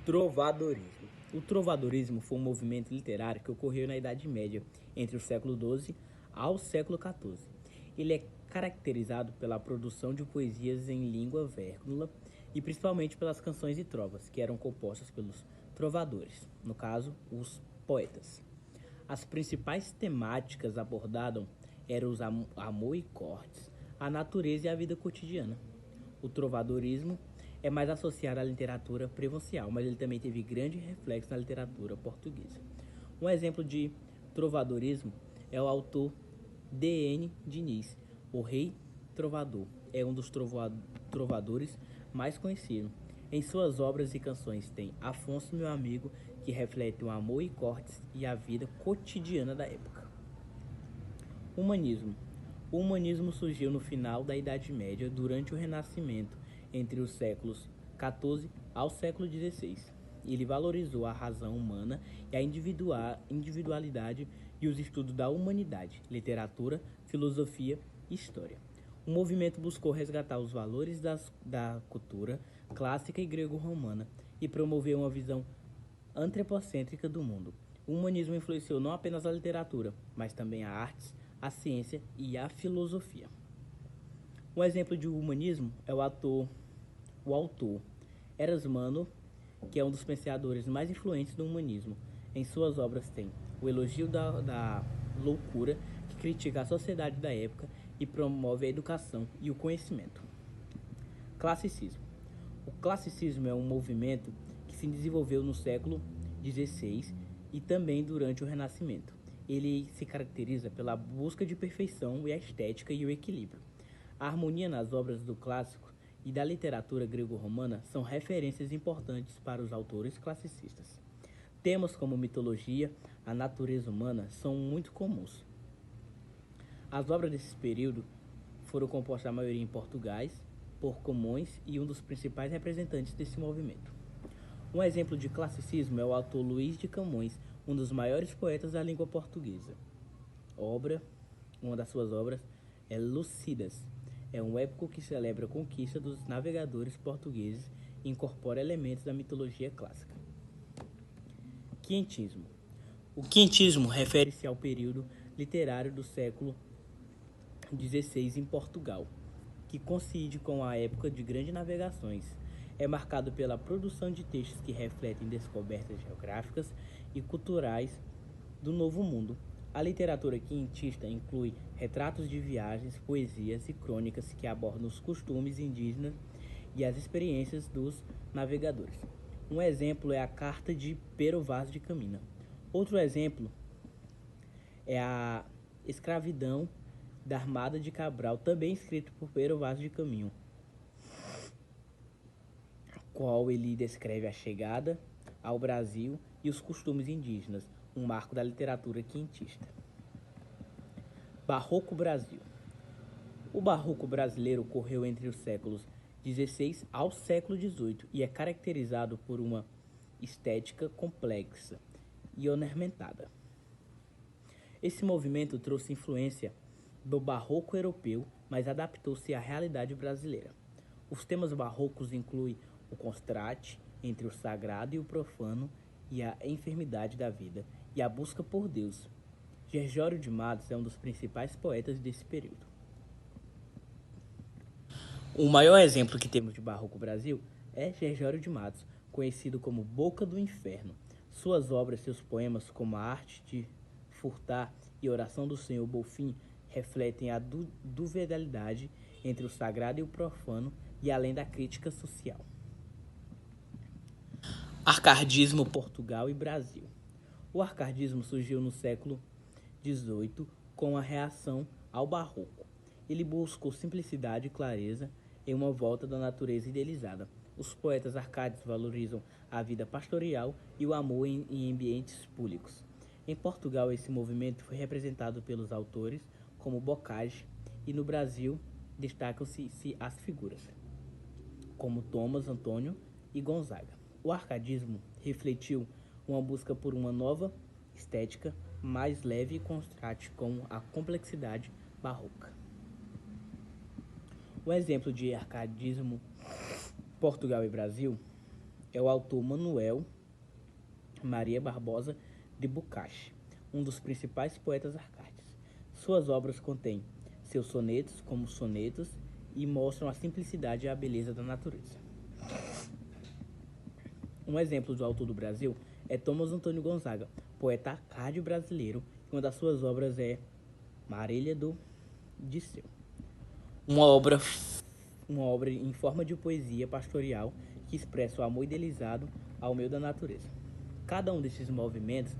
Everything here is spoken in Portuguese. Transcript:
Trovadorismo. O trovadorismo foi um movimento literário que ocorreu na Idade Média, entre o século XII ao século XIV. Ele é caracterizado pela produção de poesias em língua vernácula e principalmente pelas canções e trovas, que eram compostas pelos trovadores, no caso, os poetas. As principais temáticas abordadas eram os amor e cortes, a natureza e a vida cotidiana. O trovadorismo é mais associado à literatura provincial, mas ele também teve grande reflexo na literatura portuguesa. Um exemplo de trovadorismo é o autor D.N. Diniz, o Rei Trovador. É um dos trovadores mais conhecidos. Em suas obras e canções tem Afonso, meu amigo, que reflete o amor e cortes e a vida cotidiana da época. Humanismo. O humanismo surgiu no final da Idade Média, durante o Renascimento, entre os séculos XIV ao século XVI. Ele valorizou a razão humana e a individualidade e os estudos da humanidade, literatura, filosofia e história. O movimento buscou resgatar os valores da cultura clássica e grego-romana e promover uma visão antropocêntrica do mundo. O humanismo influenciou não apenas a literatura, mas também a artes, a ciência e a filosofia. Um exemplo de humanismo é o autor Erasmo, que é um dos pensadores mais influentes do humanismo. Em suas obras tem o Elogio da Loucura, que critica a sociedade da época e promove a educação e o conhecimento. Classicismo. O classicismo é um movimento que se desenvolveu no século XVI e também durante o Renascimento. Ele se caracteriza pela busca de perfeição e a estética e o equilíbrio. A harmonia nas obras do clássico e da literatura grego-romana são referências importantes para os autores classicistas. Temas como mitologia, a natureza humana são muito comuns. As obras desse período foram compostas a maioria em português, por Camões, e um dos principais representantes desse movimento. Um exemplo de classicismo é o autor Luís de Camões, um dos maiores poetas da língua portuguesa. Uma das suas obras é Lusíadas. É um épico que celebra a conquista dos navegadores portugueses e incorpora elementos da mitologia clássica. Quinhentismo. O quinhentismo refere-se ao período literário do século XVI em Portugal, que coincide com a época de grandes navegações. É marcado pela produção de textos que refletem descobertas geográficas e culturais do Novo Mundo. A literatura quinhentista inclui retratos de viagens, poesias e crônicas que abordam os costumes indígenas e as experiências dos navegadores. Um exemplo é a Carta de Pero Vaz de Caminha. Outro exemplo é a Escravidão da Armada de Cabral, também escrito por Pero Vaz de Caminha, qual ele descreve a chegada ao Brasil e os costumes indígenas, um marco da literatura quinhentista. Barroco Brasil. O barroco brasileiro ocorreu entre os séculos XVI ao século XVIII e é caracterizado por uma estética complexa e ornamentada. Esse movimento trouxe influência do barroco europeu, mas adaptou-se à realidade brasileira. Os temas barrocos incluem o contraste entre o sagrado e o profano e a enfermidade da vida e a busca por Deus. Gregório de Matos é um dos principais poetas desse período. O maior exemplo que temos de barroco Brasil é Gregório de Matos, conhecido como Boca do Inferno. Suas obras, seus poemas, como A Arte de Furtar e Oração do Senhor Bolfim, refletem a dualidade entre o sagrado e o profano e além da crítica social. Arcadismo Portugal e Brasil. O arcadismo surgiu no século XVIII com a reação ao barroco. Ele buscou simplicidade e clareza em uma volta da natureza idealizada. Os poetas arcádios valorizam a vida pastoral e o amor em ambientes públicos. Em Portugal, esse movimento foi representado pelos autores como Bocage, e no Brasil destacam-se as figuras como Thomas Antônio e Gonzaga. O arcadismo refletiu uma busca por uma nova estética mais leve e contraste com a complexidade barroca. Um exemplo de arcadismo Portugal e Brasil é o autor Manuel Maria Barbosa de Bucache, um dos principais poetas arcádios. Suas obras contêm seus sonetos como sonetos e mostram a simplicidade e a beleza da natureza. Um exemplo do autor do Brasil é Thomas Antônio Gonzaga, poeta arcádio brasileiro. Uma das suas obras é Marília do Disseu, uma obra em forma de poesia pastoral que expressa o amor idealizado ao meio da natureza. Cada um desses movimentos